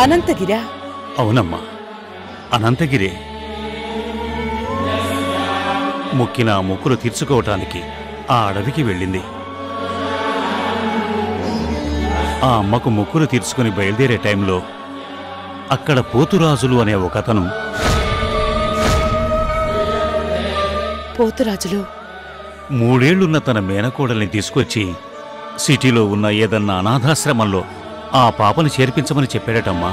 అనంతగిరా? అవునమ్మా, అనంతగిరే. మొక్కిన మొక్కులు తీర్చుకోవటానికి ఆ అడవికి వెళ్ళింది. ఆ అమ్మకు మొక్కులు తీర్చుకుని బయలుదేరే టైంలో అక్కడ పోతురాజులు అనే ఒకతను. పోతురాజులు 3 ఏళ్లున్న తన మేనకోడల్ని తీసుకొచ్చి సిటీలో ఉన్న ఏదన్నా అనాథాశ్రమంలో ఆ పాపని చేర్పించమని చెప్పాడటమ్మా.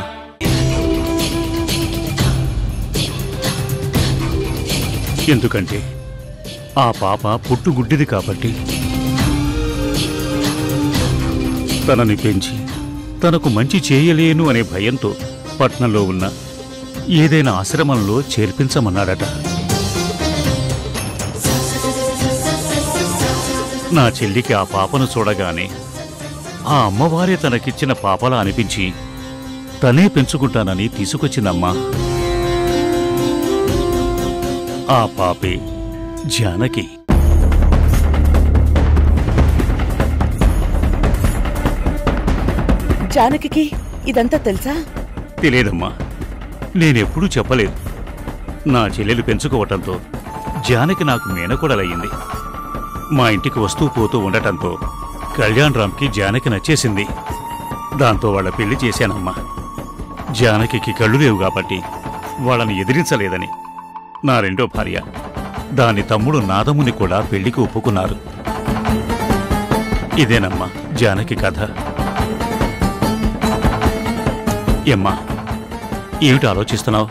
ఎందుకంటే ఆ పాప పుట్టుగుడ్డిది కాబట్టి. తనని పెంచి తనకు మంచి చేయలేను అనే భయంతో పట్నంలో ఉన్న ఏదైనా ఆశ్రమంలో చేర్పించమన్నాడట. నా చెల్లికి ఆ పాపను చూడగానే ఆ అమ్మవారే తనకిచ్చిన పాపలా అనిపించి తనే పెంచుకుంటానని తీసుకొచ్చిందమ్మా. ఆ పాపే జానకి. జానకి ఇదంతా తెలుసా? తెలియదమ్మా, నేనెప్పుడూ చెప్పలేదు. నా చెల్లెలు పెంచుకోవటంతో జానకి నాకు మేనకోడలయ్యింది. మా ఇంటికి వస్తూ పోతూ ఉండటంతో కళ్యాణరామ్కి జానకి నచ్చేసింది. దాంతో వాళ్ళ పెళ్లి చేశానమ్మా. జానకి కళ్ళు లేవు కాబట్టి వాళ్ళని ఎదిరించలేదని నా రెండో భార్య, దాని తమ్ముడు నాదముని కూడా పెళ్లికి ఒప్పుకున్నారు. ఇదేనమ్మా జానకి కథ. ఏమ్మా, ఏమిటి ఆలోచిస్తున్నావు?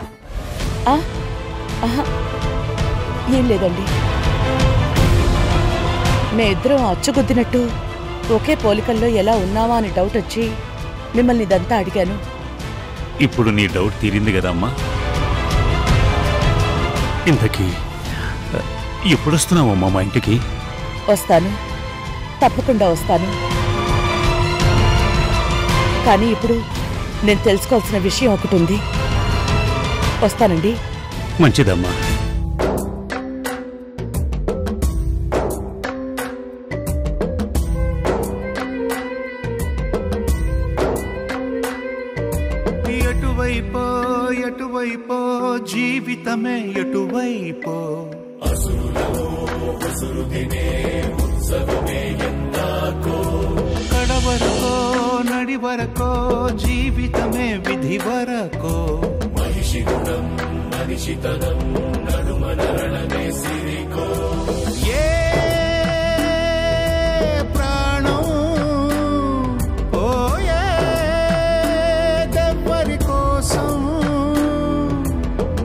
ఏం లేదండి. మేమిద్దరం అచ్చుగుద్దినట్టు ఒకే పోలికల్లో ఎలా ఉన్నావా అని డౌట్ వచ్చి మిమ్మల్ని ఇదంతా అడిగాను. ఇప్పుడు నీ డౌట్ తీరింది కదమ్మా. ఇంతకీ ఎప్పుడొస్తున్నావమ్మా మా ఇంటికి? వస్తాను, తప్పకుండా వస్తాను. కానీ ఇప్పుడు నేను తెలుసుకోవాల్సిన విషయం ఒకటి ఉంది. వస్తానండి. మంచిదమ్మా. ఎటువైపో ఎటువైపో జీవితమే ఎటువైపో, కడవరకో నడివరకో జీవితమే విధి వరకో. మనిషి గుణం మనిషితనం నడుమనరణమే సిరికో. ఏ ప్రాణం పోయే దెవ్వరి కోసం,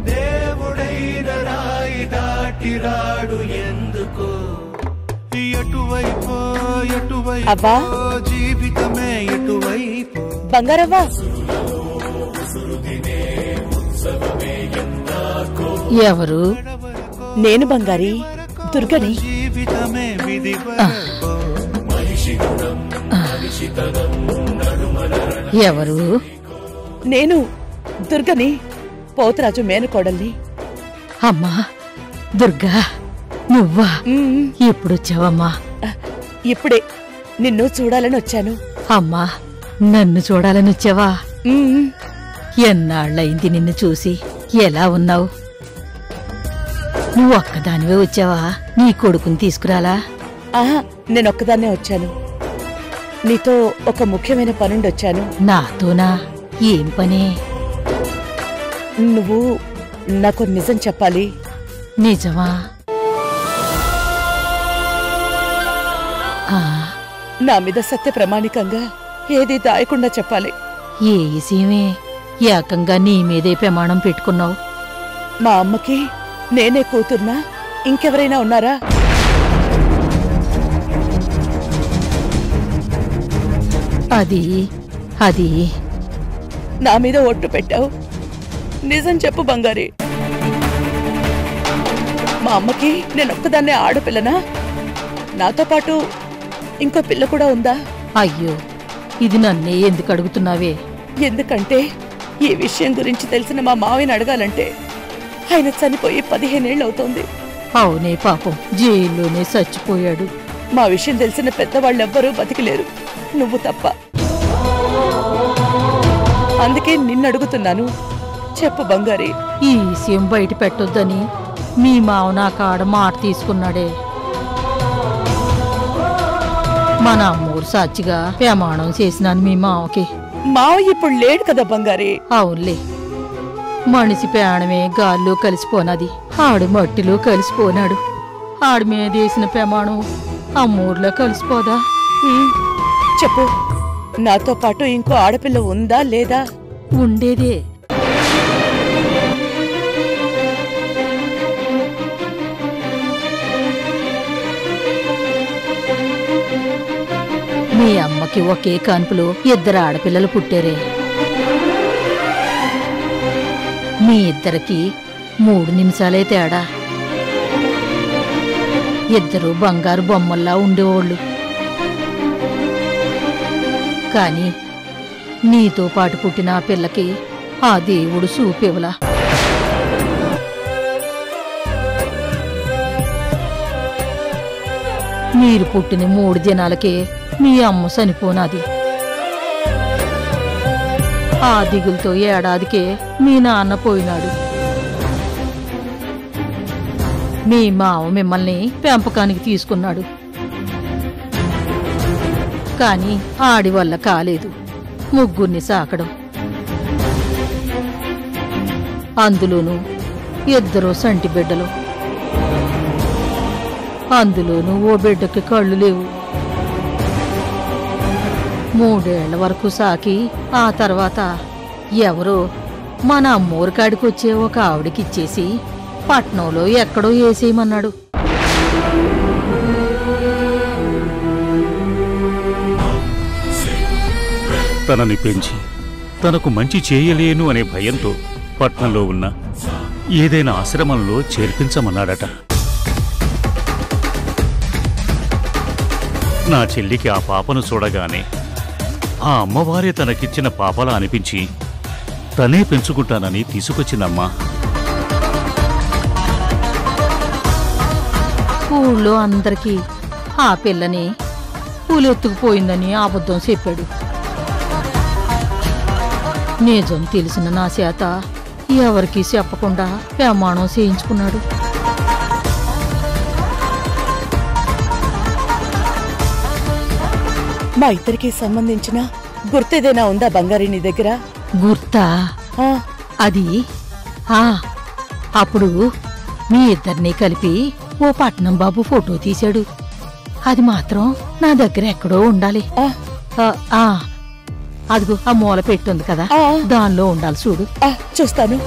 దేవుడైన రాయి దాటిరాడు ఎందుకో. ఎటువైపో ఎటువైపో జీవితమే ఎటువైపో. బంగారవ్వ, ఎవరు? నేను బంగారి, దుర్గని. జీవితమే విధి వరకో. మనిషి గుణం మనిషితనం నడుమనరణ. ఎవరు? నేను దుర్గని, పోతురాజు మేనకోడల్ని. అమ్మా దుర్గా, నువ్వా? ఎప్పుడొచ్చావమ్మా? ఇప్పుడే నిన్ను చూడాలని వచ్చాను. అమ్మా, నన్ను చూడాలని వచ్చావా? ఎన్నాళ్ళయింది నిన్ను చూసి. ఎలా ఉన్నావు? నువ్వు ఒక్కదానివే వచ్చావా? నీ కొడుకుని తీసుకురాలా? ఆహా, నేనొక్కదాన్నే వచ్చాను. నీతో ఒక ముఖ్యమైన పనుండి వచ్చాను. నాతోనా? ఏం పని? నువ్వు నాకు నిజం చెప్పాలి. నిజమా? నా మీద సత్య ప్రమాణికంగా ఏది దాయకుండా చెప్పాలి. ఏ విషయమే? ఏకంగా నీ మీదే ప్రమాణం పెట్టుకున్నావు. మా అమ్మకి నేనే కూతుర్నా? ఇంకెవరైనా ఉన్నారా? అది నా మీద ఒట్టు పెట్టావు. నిజం చెప్పు బంగారి. మా అమ్మకి నేనొక్కదాన్నే ఆడపిల్లనా? నాతో పాటు ఇంకో పిల్ల కూడా ఉందా? అయ్యో, ఇది నన్నే ఎందుకు అడుగుతున్నావే? ఎందుకంటే ఈ విషయం గురించి తెలిసిన మా మావిని అడగాలంటే ఆయన చనిపోయి 15 ఏళ్ళు అవుతోంది. అవునే, పాపం జైల్లోనే చచ్చిపోయాడు. మా విషయం తెలిసిన పెద్దవాళ్ళెవ్వరూ బతికిలేరు, నువ్వు తప్ప. అందుకే నిన్నడుగుతున్నాను. చెప్పు బంగారి. ఈ విషయం బయట పెట్టొద్దని మీ మావ నా కాడ మాట తీసుకున్నాడే. మన అమ్మూరు సాక్షిగా ప్రమాణం చేసినాను మీ మావకి. మావ ఇప్పుడు లేడు కదా బంగారి. అవునులే, మనిషి ప్రాణమే గాల్లో కలిసిపోనది, ఆడు మట్టిలో కలిసిపోనాడు. ఆడి మీదేసిన ప్రమాణం అమ్మూర్లో కలిసిపోదా? చెప్పు, నాతో పాటు ఇంకో ఆడపిల్ల ఉందా లేదా? ఉండేదే. మీ అమ్మకి ఒకే కాన్పులో 2 ఆడపిల్లలు పుట్టారే. మీ ఇద్దరికి 3 నిమిషాలే తేడా. 2 బంగారు బొమ్మల్లా ఉండేవాళ్ళు. కాని నీతో పాటు పుట్టిన ఆ పిల్లకి ఆ దేవుడు చూపివలా. మీరు పుట్టిన 3 దినాలకే మీ అమ్మ చనిపోనాది. ఆ దిగులతో ఏడాదికే మీ నాన్న పోయినాడు. మీ మావ మిమ్మల్ని పెంపకానికి తీసుకున్నాడు. కాని ఆడి వల్ల కాలేదు ముగ్గురిని సాకడం. అందులోనూ 2 సంటి బిడ్డలు. అందులోనూ ఓ బిడ్డకి కళ్ళు లేవు. 3 ఏళ్ల వరకు సాకి ఆ తర్వాత ఎవరో మన అమ్మోరు కాడికొచ్చే ఒక ఆవిడకిచ్చేసి పట్నంలో ఎక్కడో వేసేయమన్నాడు. తనని పెంచి తనకు మంచి చేయలేను అనే భయంతో పట్నంలో ఉన్న ఏదైనా ఆశ్రమంలో చేర్పించమన్నాడట. నా చెల్లికి ఆ పాపను చూడగానే ఆ అమ్మవారే తనకిచ్చిన పాపలా అనిపించి తనే పెంచుకుంటానని తీసుకొచ్చిందమ్మా. ఊళ్ళో అందరికీ ఆ పిల్లని పూలెత్తుకుపోయిందని అబద్ధం చెప్పాడు. నిజం తెలిసిన నా చేత ఎవరికీ చెప్పకుండా ప్రమాణం చేయించుకున్నాడు. మా ఇద్దరికి సంబంధించిన గుర్తేదైనా ఉందా బంగారి నీ దగ్గర? గుర్తా? అది అప్పుడు మీ ఇద్దరిని కలిపి ఓ పట్నం బాబు ఫోటో తీశాడు. అది మాత్రం నా దగ్గర ఎక్కడో ఉండాలి. అదిగో ఆ మూల పెట్టుంది కదా, దానిలో ఉండాలి చూడు. చూస్తాను.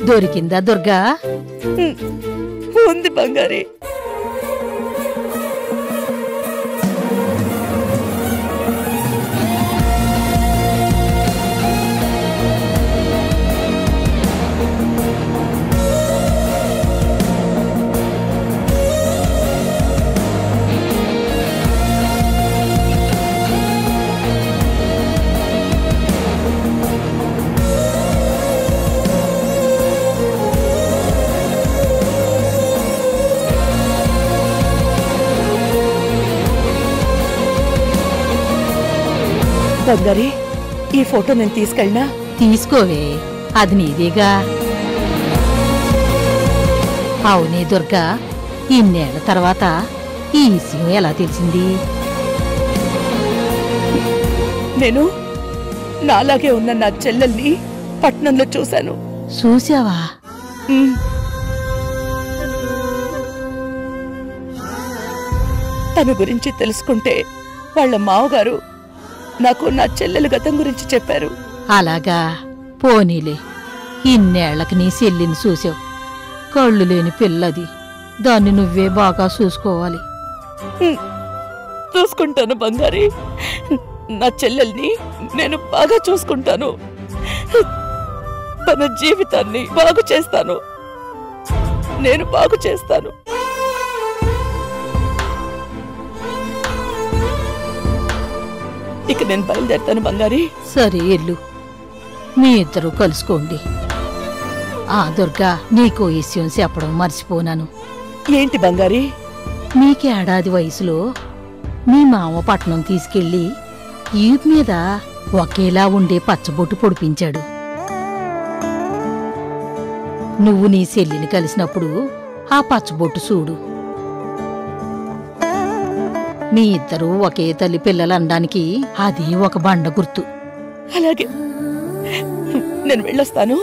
దొరికిందా దుర్గా? ఉంది బంగారి. బంగారి, ఈ ఫోటో నేను తీసుకెళ్ళినా? తీసుకోవే, అది నీదేగా. అవునే దుర్గా, ఇన్నేళ్ల తర్వాత ఈ విషయం ఎలా తెలిసింది? నేను నాలాగే ఉన్న నా చెల్లెల్ని పట్నంలో చూశాను. చూసావా? తన గురించి తెలుసుకుంటే వాళ్ళ మావగారు నాకు నా చెల్లెలు గతం గురించి చెప్పారు. అలాగా? పోనీలే, ఇన్నేళ్లకి నీ చెల్లిని చూసావు. కళ్ళు లేని పిల్లది, దాన్ని నువ్వే బాగా చూసుకోవాలి. చూసుకుంటాను బంగారి, నా చెల్లెల్ని నేను బాగా చూసుకుంటాను. తన జీవితాన్ని బాగు చేస్తాను. నేను బాగు చేస్తాను. ఇక నేను బయలుదేరుతాను బంగారి. సరే ఎల్లు, మీ ఇద్దరు కలుసుకోండి. ఆ దుర్గా, నీకో విషయం చెప్పడం మర్చిపోనాను. ఏంటి బంగారి? మీకేడాది వయసులో మీ మామ పట్నం తీసుకెళ్లి ఈపు మీద ఒకేలా ఉండే పచ్చబొట్టు పొడిపించాడు. నువ్వు నీ చెల్లిని కలిసినప్పుడు ఆ పచ్చబొట్టు చూడు. మీ ఇద్దరూ ఒకే తల్లి పిల్లలు అనడానికి అది ఒక బండ గుర్తు. అలాగే, నేను వెళ్ళొస్తాను.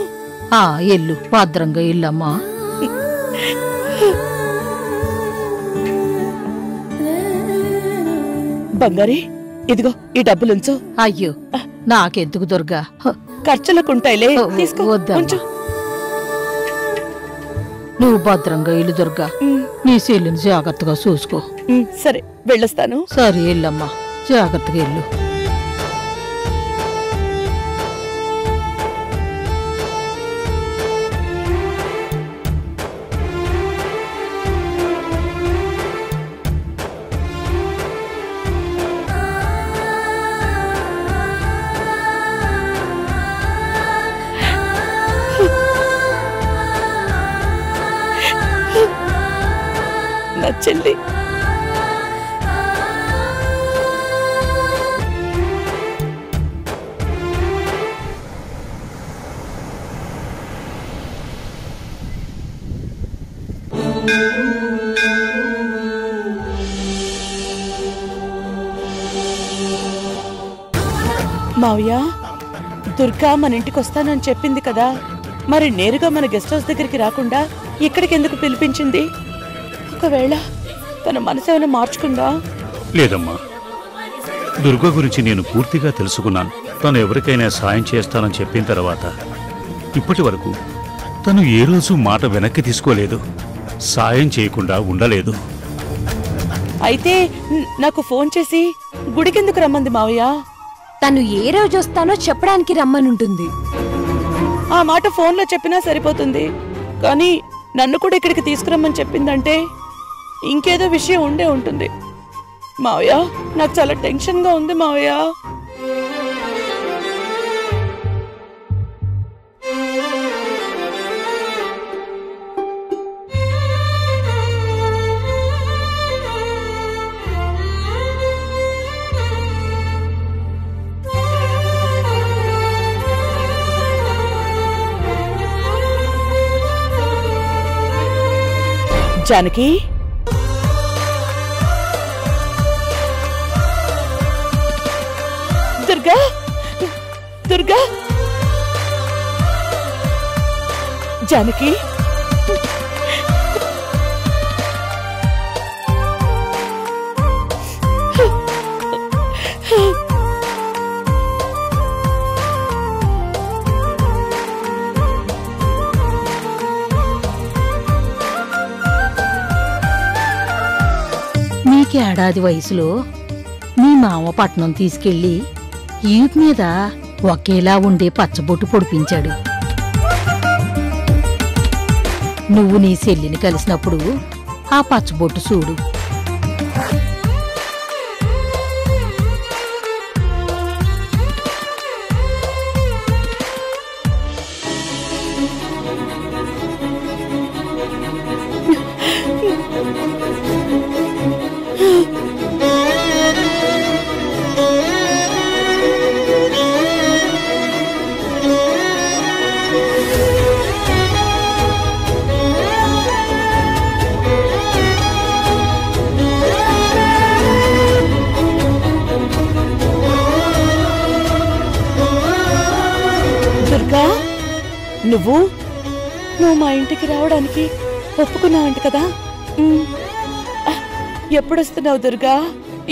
ఆ ఎల్లు, భద్రంగా ఇల్లమ్మా. బంగారి, ఇదిగో ఈ డబ్బులుంచు. అయ్యో, నాకెందుకు దుర్గా? ఖర్చులకుంటాయిలే, తీసుకో. వద్దమ్మా. ఉంచు. నువ్వు భద్రంగా ఇల్లు దుర్గా. నీ చెల్లిని జాగ్రత్తగా చూసుకో. సరే, వెళ్ళొస్తాను. సరే ఎల్లమ్మా, జాగ్రత్తగా ఇల్లు. నా చెల్లి. మావయ్య, దుర్గా మన ఇంటికి వస్తానని చెప్పింది కదా, మరి నేరుగా మన గెస్ట్ హౌస్ దగ్గరికి రాకుండా ఇక్కడికి ఎందుకు పిలిపించింది? ఒకవేళ తన మనసు ఏమైనా మార్చుకుందా? లేదమ్మా, దుర్గా గురించి నేను పూర్తిగా తెలుసుకున్నాను. తను ఎవరికైనా సాయం చేస్తానని చెప్పిన తర్వాత ఇప్పటి వరకు తను ఏ రోజు మాట వెనక్కి తీసుకోలేదు, సాయం చేయకుండా ఉండలేదు. అయితే నాకు ఫోన్ చేసి గుడికెందుకు రమ్మంది మావయ్య? తను ఏ రోజు వస్తానో చెప్పడానికి రమ్మనుంటుంది. ఆ మాట ఫోన్లో చెప్పినా సరిపోతుంది, కానీ నన్ను కూడా ఇక్కడికి తీసుకురమ్మని చెప్పిందంటే ఇంకేదో విషయం ఉండే ఉంటుంది. మావయ్య, నాకు చాలా టెన్షన్గా ఉంది మావయ్య. జానకి, దుర్గా, దుర్గా, జానకి, ఏడాది వయసులో మీ మామ పట్నం తీసుకెళ్లి ఈపు మీద ఒకేలా ఉండే పచ్చబొట్టు పొడిపించాడు. నువ్వు నీ చెల్లిని కలిసినప్పుడు ఆ పచ్చబొట్టు చూడు. నువ్వు మా ఇంటికి రావడానికి ఒప్పుకున్నావంట కదా? ఎప్పుడొస్తున్నావు దుర్గా?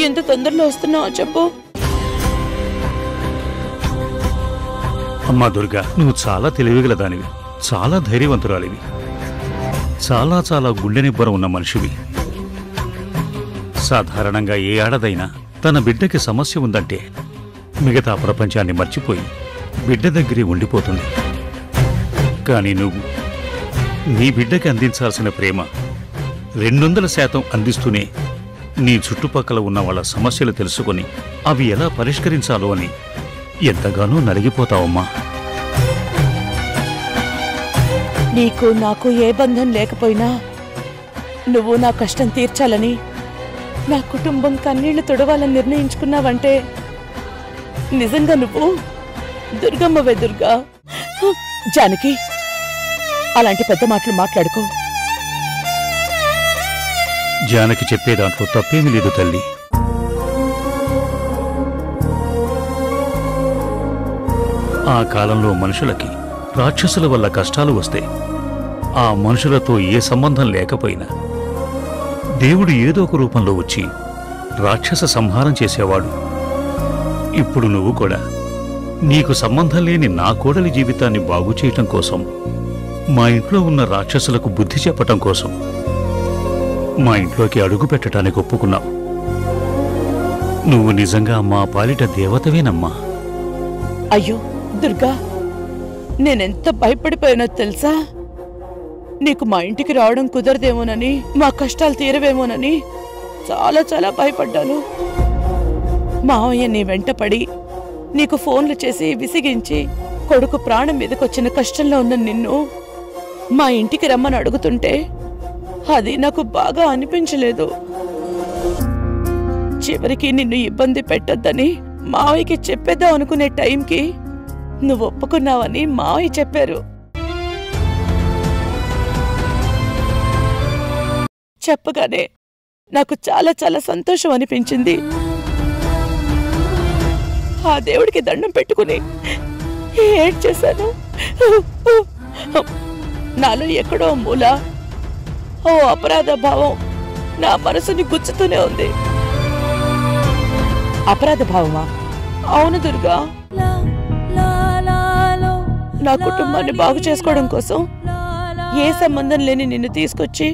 ఎంత తొందరలో వస్తున్నావు చెప్పు. అమ్మా దుర్గా, నువ్వు చాలా తెలివిగలదానివి, చాలా ధైర్యవంతురాలివి, చాలా చాలా గుండె నిబ్బరం ఉన్న మనిషివి. సాధారణంగా ఏ ఆడదైనా తన బిడ్డకి సమస్య ఉందంటే మిగతా ప్రపంచాన్ని మర్చిపోయి బిడ్డ దగ్గరే ఉండిపోతుంది. కానీ నువ్వు నీ బిడ్డకి అందించాల్సిన ప్రేమ 200% అందిస్తూనే నీ చుట్టుపక్కల ఉన్న వాళ్ళ సమస్యలు తెలుసుకొని అవి ఎలా పరిష్కరించాలో అని ఎంతగానో నలిగిపోతావమ్మా. నీకు నాకు ఏ బంధం లేకపోయినా నువ్వు నా కష్టం తీర్చాలని, నా కుటుంబం కన్నీళ్లు తుడవాలని నిర్ణయించుకున్నావంటే నిజంగా నువ్వు దుర్గమ్మవే దుర్గా. జానకి, అలాంటి పెద్ద మాటలు మాట్లాడుకో. జానకి చెప్పే దాంట్లో తప్పేమీ లేదు తల్లి. ఆ కాలంలో మనుషులకి రాక్షసుల వల్ల కష్టాలు వస్తే ఆ మనుషులతో ఏ సంబంధం లేకపోయినా దేవుడు ఏదో ఒక రూపంలో వచ్చి రాక్షస సంహారం చేసేవాడు. ఇప్పుడు నువ్వు కూడా నీకు సంబంధం లేని నా కోడలి జీవితాన్ని బాగు చేయటం కోసం, మా ఇంట్లో ఉన్న రాక్షసులకు బుద్ధి చెప్పటం కోసం మా ఇంట్లోకి అడుగు పెట్టడానికి ఒప్పుకున్నావు. నువ్వు నిజంగా మా పాలిట దేవతవేనమ్మా. అయ్యో దుర్గా, నేనెంత భయపడిపోయానో తెలుసా? నీకు మా ఇంటికి రావడం కుదరదేమోనని, మా కష్టాలు తీరవేమోనని చాలా చాలా భయపడ్డాను. మావయ్య నీ వెంటపడి నీకు ఫోన్లు చేసి విసిగించి కొడుకు ప్రాణం మీదకొచ్చిన కష్టంలో ఉన్న నిన్ను మా ఇంటికి రమ్మని అడుగుతుంటే అది నాకు బాగా అనిపించలేదు. చివరికి నిన్ను ఇబ్బంది పెట్టొద్దని మావయ్యకి చెప్పేద్దాం అనుకునే టైంకి నువ్వు ఒప్పుకున్నావని మావయ్య చెప్పారు. చెప్పగానే నాకు చాలా చాలా సంతోషం అనిపించింది. ఆ దేవుడికి దండం పెట్టుకుని ఏడ్చేశాను. నాలో ఎక్కడో మూల ఓ అపరాధ భావం నా మనసుని గుచ్చుతూనే ఉంది. అపరాధ భావమా? అవును దుర్గా. నా కుటుంబాన్ని బాగు చేసుకోవడం కోసం ఏ సంబంధం లేని నిన్ను తీసుకొచ్చి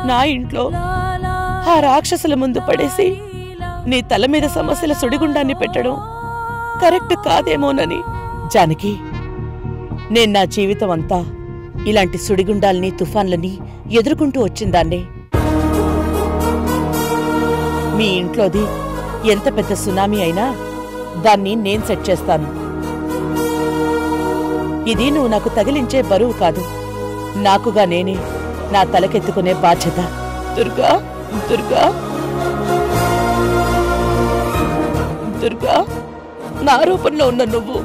నా ఇంట్లో ఆ రాక్షసుల ముందు పడేసి నీ తల మీద సమస్యల సుడిగుండాన్ని పెట్టడం కరెక్ట్ కాదేమోనని. జానకి, నేను నా జీవితం అంతా ఇలాంటి సుడిగుండాల్ని, తుఫాన్లని ఎదుర్కొంటూ వచ్చిందాన్నే. మీ ఇంట్లోది ఎంత పెద్ద సునామీ అయినా దాన్ని నేను సెట్ చేస్తాను. ఇది నువ్వు నాకు తగిలించే బరువు కాదు, నాకుగా నేనే నా తలకెత్తుకునే బాధ్యత. దుర్గా, దుర్గా, దుర్గా, నా రూపంలో ఉన్న నువ్వు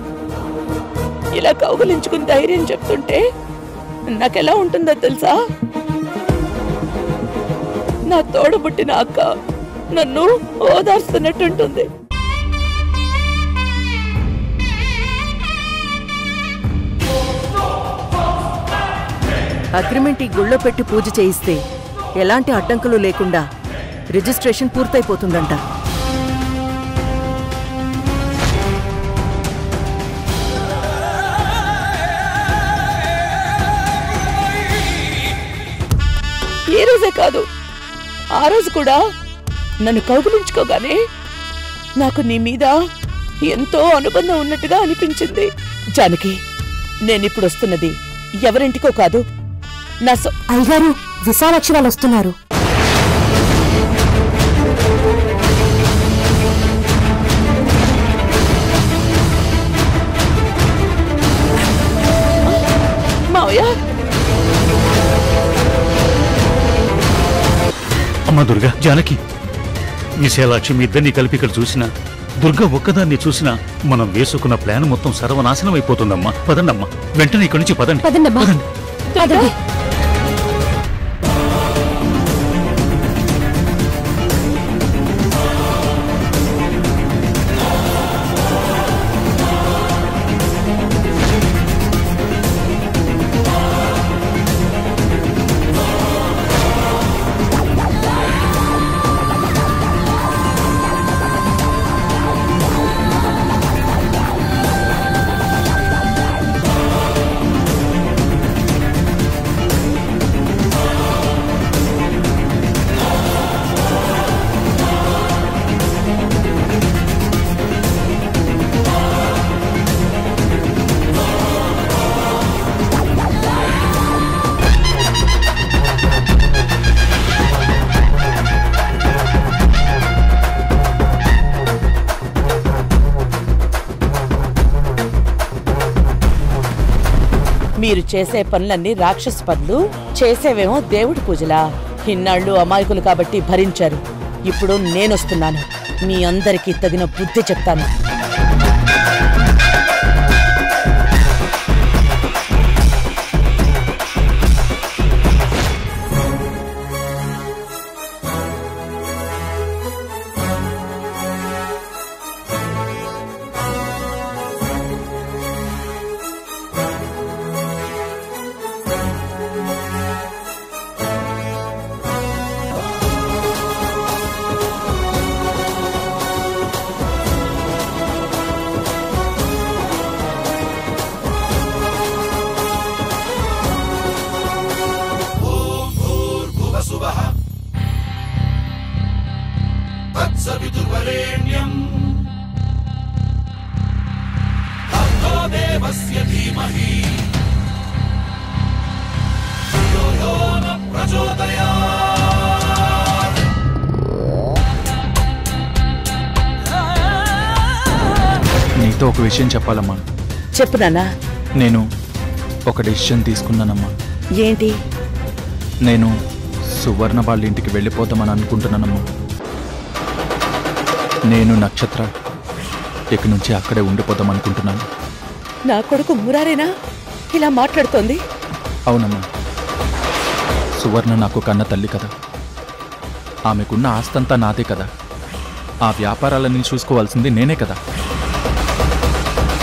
ఇలా కౌగులించుకుని ధైర్యం చెప్తుంటే నాకెలా ఉంటుందో తెలుసా? నా తోడబుట్టిన అక్క నన్ను ఓదార్స్తున్నట్టుంటుంది. అగ్రిమెంట్ ఈ గుళ్ళో పెట్టి పూజ చేయిస్తే ఎలాంటి అడ్డంకులు లేకుండా రిజిస్ట్రేషన్ పూర్తయిపోతుందంట. ఏ రోజే కాదు, ఆ రోజు కూడా నన్ను కౌగులించుకోగానే నాకు నీ మీద ఎంతో అనుబంధం ఉన్నట్టుగా అనిపించింది. జానకి, నేనిప్పుడు వస్తున్నది ఎవరింటికో కాదు, నా అయ్యగారు, విశాలాక్షి వాళ్ళు వస్తున్నారు. మావయ్య, అమ్మ దుర్గా, జానకి, విశాలాక్షి మీ ఇద్దరిని కలిపి ఇక్కడ చూసినా, దుర్గా ఒక్కదాన్ని చూసినా మనం వేసుకున్న ప్లాన్ మొత్తం సర్వనాశనం అయిపోతుందమ్మా. పదండమ్మా, వెంటనే ఇక్కడి నుంచి పదండి. పదండమ్మా. పదండి. మీరు చేసే పనులన్నీ రాక్షస పనులు, చేసేవేమో దేవుడి పూజలా. ఇన్నాళ్ళు అమాయకులు కాబట్టి భరించారు. ఇప్పుడు నేనొస్తున్నాను. మీ అందరికీ తగిన బుద్ధి చెప్తాను. నీతో ఒక విషయం చెప్పాలమ్మా. చెప్పు నాన్నా. నేను ఒక డెసిషన్ తీసుకున్నానమ్మా. ఏంటి? నేను సువర్ణ వాళ్ళ ఇంటికి వెళ్ళిపోతామని అనుకుంటున్నానమ్మా. నేను నక్షత్ర ఇక నుంచి అక్కడే ఉండిపోదాం అనుకుంటున్నాను. నా కొడుకు మురారేనా ఇలా మాట్లాడుతోంది? అవునమ్మా. సువర్ణ నాకు కన్న తల్లి కదా. ఆమెకున్న ఆస్తంతా నాదే కదా. ఆ వ్యాపారాలన్నీ చూసుకోవాల్సింది నేనే కదా.